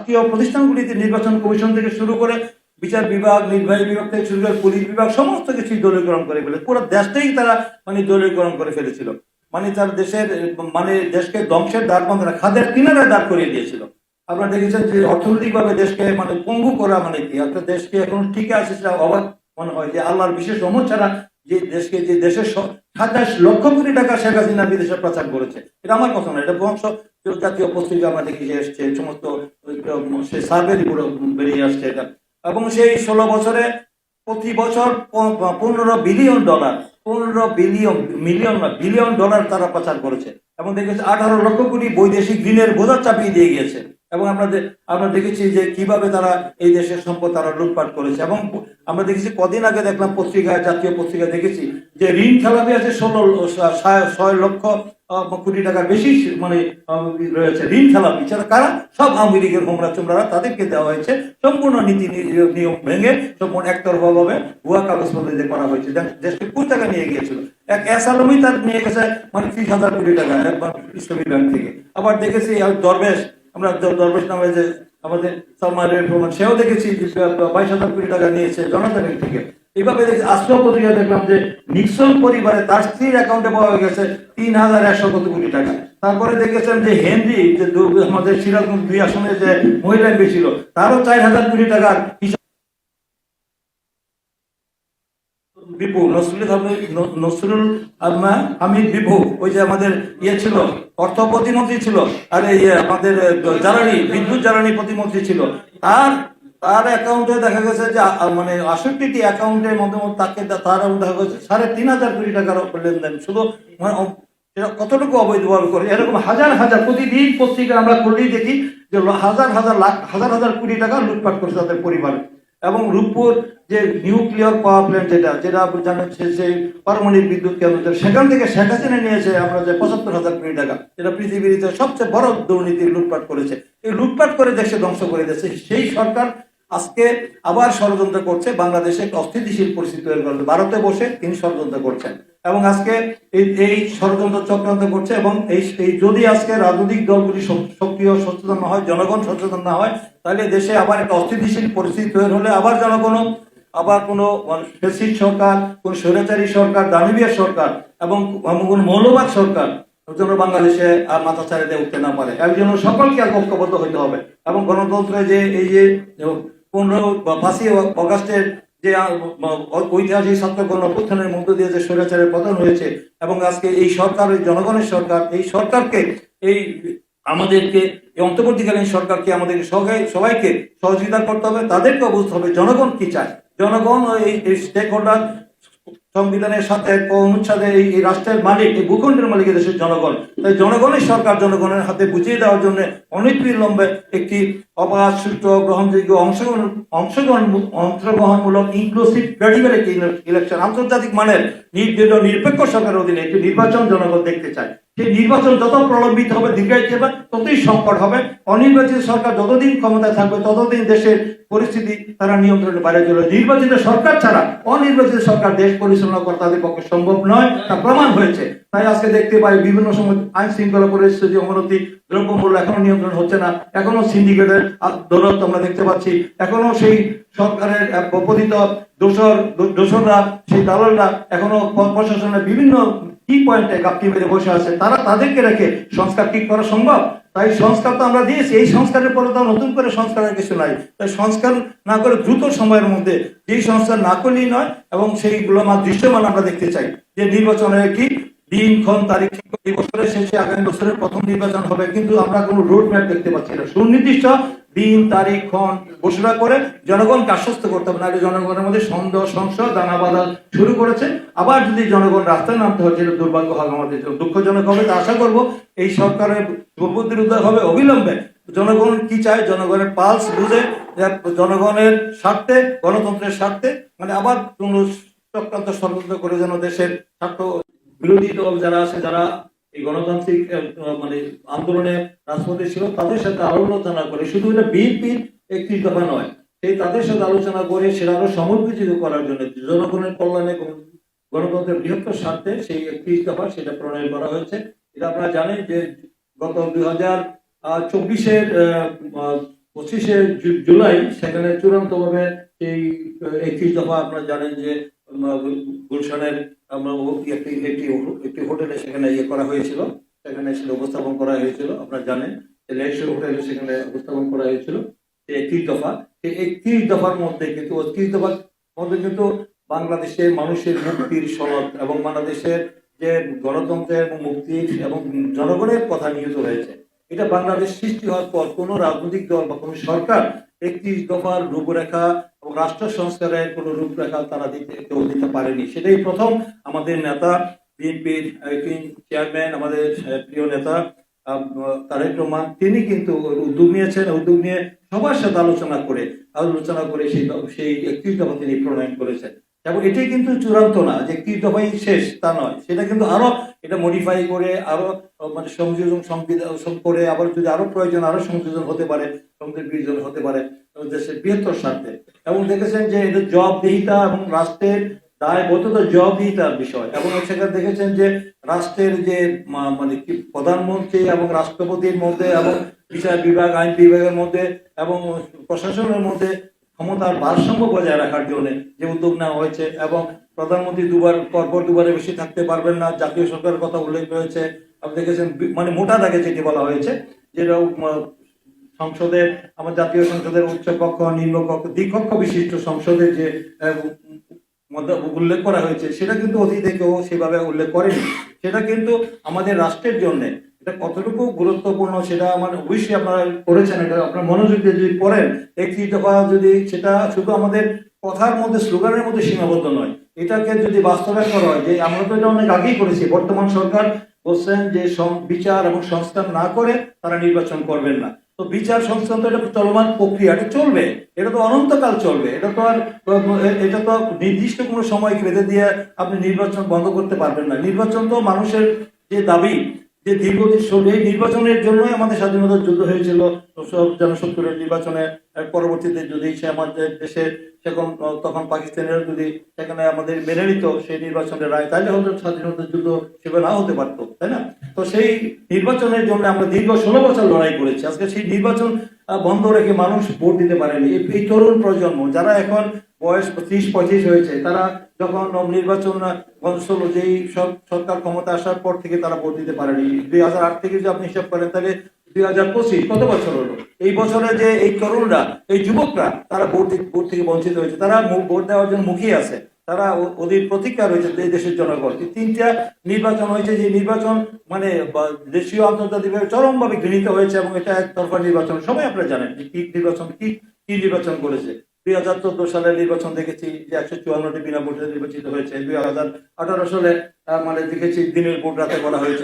রাষ্ট্রীয় প্রতিষ্ঠানগুলিতে নির্বাচন কমিশন থেকে শুরু করে বিচার বিভাগ, নির্বাহী বিভাগ থেকে শুরু করে পুলিশ বিভাগ সমস্ত কিছুই দলীয়করণ করে ফেলে, পুরো দেশটাই তারা মানে দলীয়করণ করে ফেলেছিল। মানে তার দেশের মানে দেশকে ধ্বংসের দ্বার বন্ধ না, খাদের কিনারায় দাঁড় করিয়ে দিয়েছিল। আপনারা দেখেছেন যে অর্থনৈতিকভাবে দেশকে মানে পঙ্গু করা মানে কি, একটা দেশকে এখন ঠিক আছে সেটা অবাক মনে হয় যে আল্লাহর বিশেষ রহমত ছাড়া যে দেশকে, যে দেশের 27 লক্ষ কোটি টাকা শেখ হাসিনা বিদেশে প্রচার করেছে, এটা আমার কথা না, এটা বংশ জাতীয় পত্রিকা আমরা দেখি যে এসছে, সমস্ত সে সার্ভে রিপোর্ট বেরিয়ে আসছে এটা। এবং সেই 16 বছরে প্রতি বছর 15 বিলিয়ন ডলার, 15 বিলিয়ন, মিলিয়ন না বিলিয়ন ডলার তারা পাচার করেছে। এবং দেখেছি 18 লক্ষ কোটি বৈদেশিক ঋণের বোঝা চাপিয়ে দিয়ে গিয়েছে। এবং আমরা দেখেছি যে কিভাবে তারা এই দেশের সম্পদ তারা লুটপাট করেছে। এবং আমরা দেখেছি কদিন আগে দেখলাম পত্রিকায়, জাতীয় পত্রিকায় দেখেছি যে ঋণ খেলাপি আছে 6 লক্ষ কোটি টাকার বেশি মানে রয়েছে ঋণ খেলাপি। এছাড়া কারা? সব আওয়ামী লীগের হোমরা চোমরা, তাদেরকে দেওয়া হয়েছে সম্পূর্ণ নীতি নিয়ম ভেঙে, সম্পূর্ণ একতরফা ভাবে ভুয়া কাগজপত্র দিয়ে করা হয়েছে। দেশকে কোন টাকা নিয়ে গিয়েছিল? এক এস আলমী তার নিয়ে গেছে মানে 30,000 কোটি টাকা একবার ইসলামী ব্যাংক থেকে। আবার দেখেছি দরবেশ, আমরা দরবেশ নামে যে আমাদের সালমানের প্রমাণ, সেও দেখেছি 22,000 কোটি টাকা নিয়েছে জনতা ব্যাংক থেকে। এইভাবে দেখছি আশ্রয় পত্রিকা দেখলাম যে নিক্সন পরিবারে তার স্ত্রীর অ্যাকাউন্টে পাওয়া গেছে 3,100 কোটি টাকা। তারপরে দেখেছেন যে হেনরি, যে আমাদের সিরাজগঞ্জ 2 আসনে যে মহিলা এমপি ছিল, তারও 4,000 কোটি টাকার বিপু নসরুল হামিদ বিপু, ওই যে আমাদের ইয়ে ছিল, অর্থ প্রতিমন্ত্রী ছিল, আর এই আমাদের বিদ্যুৎ জ্বালানি প্রতিমন্ত্রী ছিল, তার অ্যাকাউন্টে দেখা গেছে যে মানে 68টি অ্যাকাউন্টের মধ্যে তাকে তার দেখা গেছে 3,500 কোটি টাকার লেনদেন। শুধু মানে কতটুকু অবৈধভাবে করে, এরকম হাজার হাজার প্রতিদিন পত্রিকা আমরা করলেই দেখি যে হাজার হাজার কোটি টাকা লুটপাট করেছে তাদের পরিবারে। এবং রূপপুর যে নিউক্লিয়ার পাওয়ার প্ল্যান্ট, যেটা আপনি জানেন, সেই পারমাণবিক বিদ্যুৎ কেন্দ্র, সেখান থেকে শেখ হাসিনা নিয়েছে আমরা যে 75,000 কোটি টাকা, এটা পৃথিবীর সবচেয়ে বড় দুর্নীতি লুটপাট করেছে। এই লুটপাট করে দেশে ধ্বংস করে দিয়েছে সেই সরকার আজকে আবার ষড়যন্ত্র করছে বাংলাদেশে একটা অস্থিতিশীল পরিস্থিতি তৈরি করবে। ভারতে বসে তিনি ষড়যন্ত্র করছেন এবং আজকে এই ষড়যন্ত্র চক্রান্ত করছে। এবং এই যদি আজকে রাজনৈতিক দলগুলি সক্রিয় সচেতন না হয়, জনগণ সচেতন না হয়, তাহলে দেশে আবার একটা অস্থিতিশীল পরিস্থিতি তৈরি হলে আবার কোনো ফ্যাসিস্ট সরকার, কোন স্বৈরাচারী সরকার, দানবীয় সরকার এবং কোন মৌলবাদ সরকার যেন বাংলাদেশে আর মাথা ছাড়িয়ে দিয়ে উঠতে না পারে। এর জন্য সকলকে ঐক্যবদ্ধ হইতে হবে। এবং গণতন্ত্রে যে এই যে 5ই অগাস্টের যে ঐতিহাসিক ছাত্র গণঅভ্যুত্থানের মধ্য দিয়ে যে স্বৈরাচারের পতন হয়েছে, এবং আজকে এই সরকার, এই জনগণের সরকার, এই সরকারকে আমাদেরকে এই অন্তর্বর্তীকালীন সরকারকে আমাদেরকে সবাইকে সহযোগিতা করতে হবে। তাদেরকে বুঝতে হবে জনগণ কি চায়। জনগণ এই স্টেক হোল্ডার, সংবিধানের সাথে অনুচ্ছেদে এই রাষ্ট্রের মালিক, এই ভূখণ্ডের মালিক দেশের জনগণ। তাই জনগণের সরকার জনগণের হাতে বুঝিয়ে দেওয়ার জন্য অনতিবিলম্বে একটি অবাধ, সুষ্ঠু, গ্রহণযোগ্য, অংশগ্রহণমূলক, ইনক্লুসিভ, ক্রেডিবল একটি ইলেকশন, আন্তর্জাতিক মানের নিরপেক্ষ সরকারের অধীনে একটি নির্বাচন জনগণ দেখতে চায়। সেই নির্বাচন যত প্রলম্বিত হবে, দীর্ঘায়িত হবে, ততই সংকট হবে। অনির্বাচিত সরকার যতদিন ক্ষমতায় থাকবে ততদিন দেশের পরিস্থিতি তারা নিয়ন্ত্রণের বাইরে চলে। নির্বাচিত সরকার ছাড়া অনির্বাচিত সরকার দেশ পরিচালনা করা তাদের পক্ষে সম্ভব নয়, তা প্রমাণ হয়েছে। তাই আজকে দেখতে পাই বিভিন্ন সময় আইন শৃঙ্খলা পরিস্থিতি অবনতি, দ্রব্যমূল্য এখনো নিয়ন্ত্রণ হচ্ছে না, এখনো সিন্ডিকেটের দৌলত আমরা দেখতে পাচ্ছি, এখনো সেই সরকারের পতিত দোসররা, সেই দালালরা এখনো প্রশাসনের বিভিন্ন কি পয়েন্টে গাপটি মেরে বসে আছে। তাদেরকে রেখে সংস্কার ঠিক করা সম্ভব? তাই সংস্কার তো আমরা দিয়েছি, এই সংস্কারের পরে তো নতুন করে সংস্কারের কিছু নাই। তাই সংস্কার না করে দ্রুত সময়ের মধ্যে যেই সংস্কার না করলেই নয়, এবং সেইগুলো আমার দৃশ্যমান আমরা দেখতে চাই যে নির্বাচনের একটি দিনক্ষণ তারিখ, এই বছরের শেষে আগামী বছরের প্রথম নির্বাচন হবে, কিন্তু আমরা কোনো রোড ম্যাপ দেখতে পাচ্ছি না। সুনির্দিষ্ট দিন, তারিখ, ক্ষণ ঘোষণা করে জনগণকে আশ্বস্ত করতে হবে, নাহলে জনগণের মধ্যে সন্দেহ, সংশয় দানা বাঁধা শুরু করেছে। আবার যদি জনগণ রাস্তায় নামতে হয়, সেটা দুর্ভাগ্য হবে, আমাদের জন্য দুঃখজনক হবে। তা আশা করবো এই সরকারের বুদ্ধির উদ্যোগ হবে অবিলম্বে। জনগণ কি চায়, জনগণের পালস বুঝে, জনগণের স্বার্থে, গণতন্ত্রের স্বার্থে, মানে আবার কোন চক্রান্ত ষড়যন্ত্র করে যেন দেশের স্বার্থ বিরোধী দল যারা আছে, যারা এই গণতান্ত্রিক মানে আন্দোলনে রাজপথে ছিল, তাদের সাথে আলোচনা করে, শুধু এটা বিএনপির একটি দফা নয়, সেই তাদের সাথে আলোচনা করে সেটা আরো সমর্পিত করার জন্য জনগণের কল্যাণে, গণতন্ত্রের বৃহত্তর স্বার্থে সেই 31 দফা সেটা প্রণয়ন করা হয়েছে। এটা আপনারা জানেন যে গত 2024-এর জুলাই সেখানে চূড়ান্তভাবে এই 31 দফা আপনারা জানেন যে গুলশানের আমরা একটি হোটেলে সেখানে ইয়ে করা হয়েছিল, সেখানে সেটা উপস্থাপন করা হয়েছিল, আপনারা জানেন লেকশোর হোটেলে সেখানে উপস্থাপন করা হয়েছিল 31 দফা। এই 31 দফার মধ্যে কিন্তু 31 দফার মধ্যে কিন্তু বাংলাদেশের মানুষের মুক্তির সনদ এবং বাংলাদেশের যে গণতন্ত্রের এবং মুক্তির এবং জনগণের কথা নিহিত রয়েছে। এটা বাংলাদেশ সৃষ্টি হওয়ার পর কোনো রাজনৈতিক দল বা কোনো সরকার 31 দফার রূপরেখা এবং রাষ্ট্র সংস্কারের কোনো রূপরেখা তারা দিতে পারেনি। সেটাই প্রথম আমাদের নেতা বিএনপির চেয়ারম্যান, আমাদের প্রিয় নেতা তারেক রহমান, তিনি কিন্তু উদ্যোগ নিয়েছেন। উদ্যোগ নিয়ে সবার সাথে আলোচনা করে সেই 31 দফা তিনি প্রণয়ন করেছেন। এবং এটাই কিন্তু চূড়ান্ত না যে 31 দফাই শেষ, তা নয়। সেটা কিন্তু আরো এটা মডিফাই করে আরো মানে সংযোজন করে আবার যদি আরো প্রয়োজন আরো সংযোজন হতে পারে, সংযোজন হতে পারে দেশের বৃহত্তর স্বার্থে। এবং দেখেছেন যে এটা জবাবদিহিতা এবং রাষ্ট্রের দায়বদ্ধতা জবাবদিহিতার বিষয়। এবং সেখানে দেখেছেন যে রাষ্ট্রের যে মানে কি প্রধানমন্ত্রী এবং রাষ্ট্রপতির মধ্যে এবং বিচার বিভাগ আইন বিভাগের মধ্যে এবং প্রশাসনের মধ্যে ক্ষমতার ভারসাম্য বজায় রাখার জন্য যে উদ্যোগ নেওয়া হয়েছে। এবং প্রধানমন্ত্রী পরপর দুবারে বেশি থাকতে পারবেন না, জাতীয় সরকারের কথা উল্লেখ রয়েছে। আপনি দেখেছেন মানে মোটা দাগে যেটি বলা হয়েছে, যেটা সংসদের আমার জাতীয় সংসদের উচ্চ কক্ষ, নিম্ন কক্ষ, দ্বিকক্ষ বিশিষ্ট সংসদের যে উল্লেখ করা হয়েছে, সেটা কিন্তু অতীতে কেউ সেভাবে উল্লেখ করেনি। সেটা কিন্তু আমাদের রাষ্ট্রের জন্য এটা কতটুকু গুরুত্বপূর্ণ সেটা মানে অবশ্যই আপনারা করেছেন। এটা আপনার মনোযোগ দিয়ে যদি পড়েন 31 দফা, যদি সেটা শুধু আমাদের কথার মধ্যে স্লোগানের মধ্যে সীমাবদ্ধ নয়, এটাকে যদি বাস্তবায়ন করা হয়, যে আমরা তো এটা অনেক আগেই করেছি। বর্তমান সরকার বলছেন যে বিচার এবং সংস্কার না করে তারা নির্বাচন করবেন না। তো বিচার সংস্কার তো এটা চলমান প্রক্রিয়া, এটা চলবে, এটা তো অনন্তকাল চলবে। এটা তো আর নির্দিষ্ট কোনো সময়কে বেঁধে দিয়ে আপনি নির্বাচন বন্ধ করতে পারবেন না। নির্বাচন তো মানুষের যে দাবি, যে দীর্ঘদিন এই নির্বাচনের জন্যই আমাদের স্বাধীনতার যুদ্ধ হয়েছিল। 70-এর নির্বাচনে পরবর্তীতে যদি সে আমাদের দেশের তখন পাকিস্তানের যদি সেখানে আমাদের মেনে নিত সেই নির্বাচনের রায়, তাহলে হয়তো স্বাধীনতার যুদ্ধ সেভাবে না হতে পারতো, তাই না? তো সেই নির্বাচনের জন্য আমরা দীর্ঘ 16 বছর লড়াই করেছি। আজকে সেই নির্বাচন বন্ধ রেখে মানুষ ভোট দিতে পারেনি। এই তরুণ প্রজন্ম যারা এখন বয়স 30-35 হয়েছে, তারা যখন নির্বাচন যেই সরকার ক্ষমতা আসার পর থেকে তারা ভোট দিতে পারেনি। 2008 থেকে যদি আপনি হিসাব করেন তাহলে 2025 কত বছর হলো? এই বছরে যে এই তরুণরা, এই যুবকরা, তারা ভোট থেকে বঞ্চিত হয়েছে। তারা ভোট দেওয়ার জন্য মুখিয়ে আছে, তারা ওদের প্রতীক্ষা রয়েছে এই দেশের জনগণ। 3টা নির্বাচন হয়েছে, যে নির্বাচন মানে দেশীয় আন্তর্জাতিকভাবে চরমভাবে ঘৃণিত হয়েছে এবং এটা একতরফা নির্বাচন। সবাই আপনারা জানেন কি নির্বাচন কি নির্বাচন করেছে। 2014 সালের নির্বাচন দেখেছি যে 154টি বিনা ভোটে নির্বাচিত হয়েছে। 2018 সালে মানে দেখেছি দিনের ভোট রাতে করা হয়েছে।